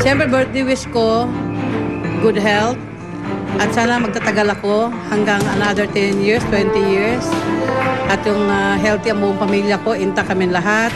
Siyempre, birthday wish ko, good health. At sana magtatagal ako hanggang another 10 years, 20 years. At yung healthy ang buong pamilya ko, intact kami lahat.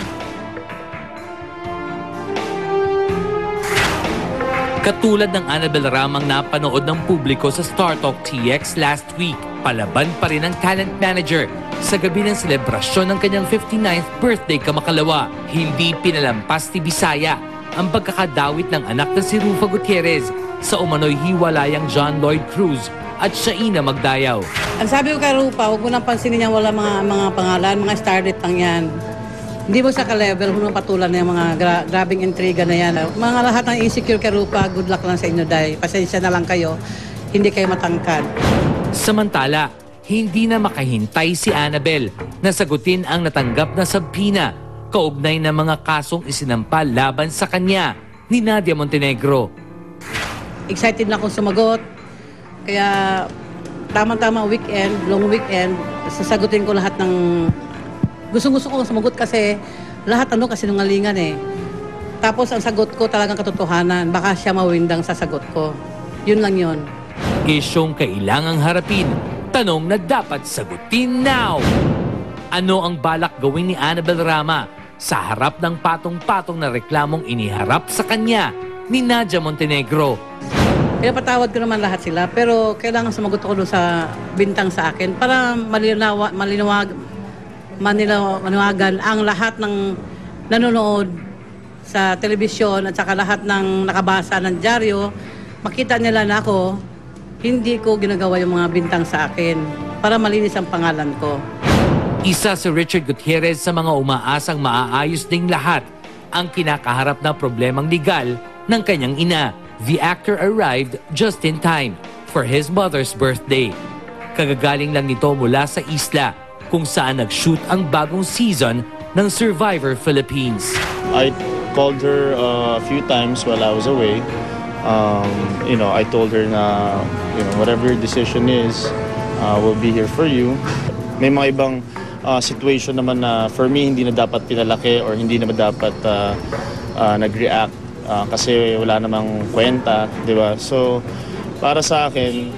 Katulad ng Annabel Ramang napanood ng publiko sa Star Talk TX last week, palaban pa rin ang talent manager sa gabi ng selebrasyon ng kanyang 59th birthday kamakalawa. Hindi pinalampas ni Bisaya ang pagkakadawit ng anak na si Rufa Gutierrez sa umano'y hiwalayang John Lloyd Cruz at Shaina Magdayaw. Ang sabi ko kay Rufa, huwag mo nang pansinin niya wala mga pangalan, mga starlet lang yan. Hindi mo sa ka-level, huwag mo patulan na yung mga grabing intriga na yan. Mga lahat ng insecure kay Rufa, good luck lang sa inyo, Day. Pasensya na lang kayo, hindi kayo matangkad. Samantala, hindi na makahintay si Annabel na sagutin ang natanggap na sabpina kaugnay ng mga kasong isinampal laban sa kanya ni Nadia Montenegro. Excited na akong sumagot. Kaya tama-tama weekend, long weekend, sasagutin ko lahat ng gusto ko sumagot kasi lahat kasi nungalingan eh. Tapos ang sagot ko talagang katotohanan. Baka siya mawindang sa sagot ko. Yun lang yun. Isyong kailangang harapin. Tanong na dapat sagutin now. Ano ang balak gawin ni Annabel Rama sa harap ng patong-patong na reklamong iniharap sa kanya ni Nadia Montenegro? Pinapatawad ko naman lahat sila, pero kailangan sumagot ako doon sa bintang sa akin para maliwagan ang lahat ng nanonood sa telebisyon at saka lahat ng nakabasa ng dyaryo. Makita nila na ako, hindi ko ginagawa yung mga bintang sa akin para malinis ang pangalan ko. Isa si Richard Gutierrez sa mga umaasang maaayos ding lahat ang kinakaharap na problemang legal ng kanyang ina. The actor arrived just in time for his mother's birthday. Kagagaling lang nito mula sa isla kung saan nag-shoot ang bagong season ng Survivor Philippines. I called her a few times while I was away. I told her na whatever your decision is, we'll be here for you. May mga ibang situation naman na for me hindi na dapat pinalaki or hindi na dapat nag-react. Kasi wala namang kwenta, di ba? So, para sa akin,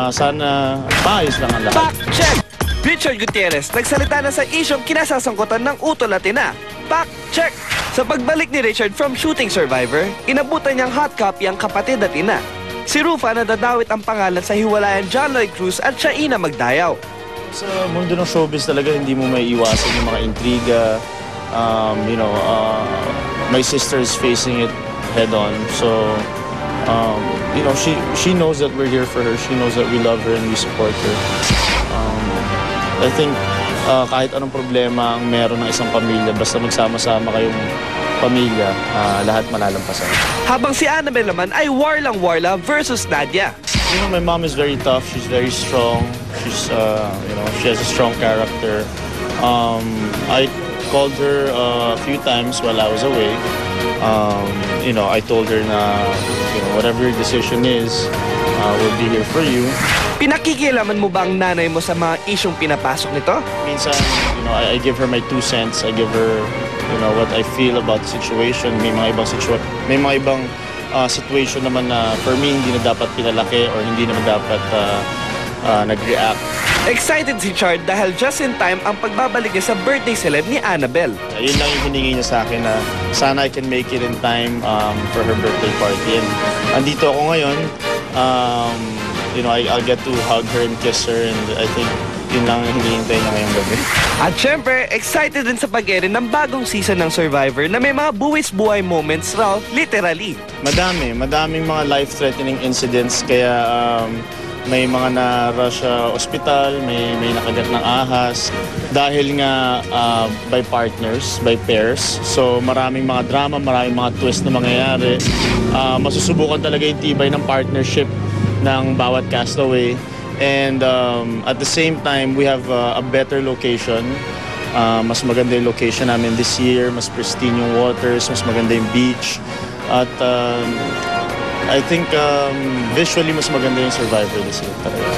sana maayos lang ang lahat. Fact check! Richard Gutierrez nagsalita na sa isyong kinasasangkutan ng utol at ina. Fact check! Sa pagbalik ni Richard from shooting Survivor, inabutan niyang hot copy ang kapatid at ina. Si Rufa na dadawit ang pangalan sa hiwalayan John Lloyd Cruz at Shaina Magdayaw. Sa mundo ng showbiz talaga, hindi mo may iwasan yung mga intriga. My sister is facing it head on. So, she knows that we're here for her. She knows that we love her and we support her. I think kahit anong problema ang meron ng isang pamilya, basta magsama-sama kayong pamilya, lahat malalampasan. Habang si Annabel naman ay warlang-warla versus Nadia. My mom is very tough. She's very strong. She's, she has a strong character. I called her a few times while I was away. I told her na whatever your decision is, we'll be here for you. Pinakikialaman mo ba ang nanay mo sa mga isyong pinapasok nito? Minsan, I give her my 2 cents. I give her, what I feel about the situation. May mga ibang situation naman na for me hindi na dapat pinalaki or hindi naman dapat nag-react. Excited si Chard dahil just in time ang pagbabalik niya sa birthday celeb ni Annabel. Yun lang yung hiningi niya sa akin na sana I can make it in time for her birthday party. And andito ako ngayon. I'll get to hug her and kiss her, and I think yun lang yung hinihintay niya ngayong gabi. At syempre, excited din sa pag-airin ng bagong season ng Survivor na may mga buwis-buhay moments raw, literally. Madaming mga life-threatening incidents, kaya may mga na-rush sa ospital, may nakagat ng ahas. Dahil nga by partners, by pairs, so maraming mga drama, maraming mga twist na mangyayari. Masusubukan talaga yung tibay ng partnership ng bawat castaway. And at the same time, we have a better location. Mas maganda yung location namin this year, mas pristine yung waters, mas maganda yung beach. At I think visually mas maganda yung Survivor this year talaga.